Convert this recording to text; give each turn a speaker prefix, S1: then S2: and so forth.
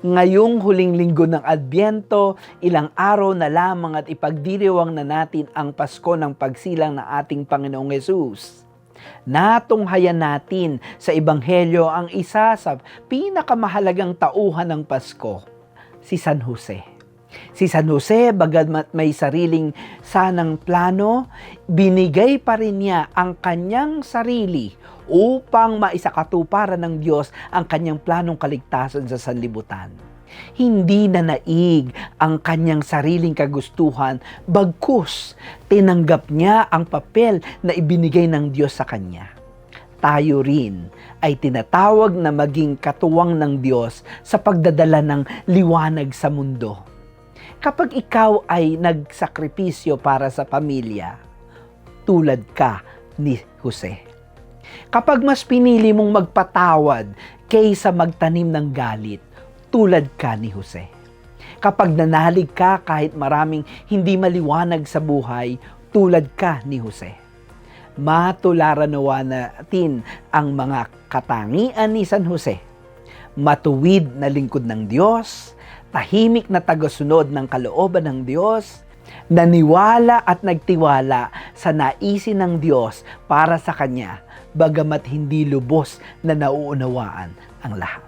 S1: Ngayong huling linggo ng Adbyento, ilang araw na lamang at ipagdiriwang na natin ang Pasko ng pagsilang ng ating Panginoong Hesus. Natunghayan natin sa Ebanghelyo ang isa sa pinakamahalagang tauhan ng Pasko, si San Jose. Si San Jose, bagamat may sariling sanang plano, binigay pa rin niya ang kanyang sarili upang maisakatuparan ng Diyos ang kanyang planong kaligtasan sa sanlibutan. Hindi na naig ang kanyang sariling kagustuhan, bagkus tinanggap niya ang papel na ibinigay ng Diyos sa kanya. Tayo rin ay tinatawag na maging katuwang ng Diyos sa pagdadala ng liwanag sa mundo. Kapag ikaw ay nagsakripisyo para sa pamilya, tulad ka ni Jose. Kapag mas pinili mong magpatawad kaysa magtanim ng galit, tulad ka ni Jose. Kapag nanalig ka kahit maraming hindi maliwanag sa buhay, tulad ka ni Jose. Matularan nawa natin ang mga katangian ni San Jose. Matuwid na lingkod ng Diyos, tahimik na tagasunod ng kalooban ng Diyos, naniwala at nagtiwala sa naisin ng Diyos para sa Kanya, bagamat hindi lubos na nauunawaan ang lahat.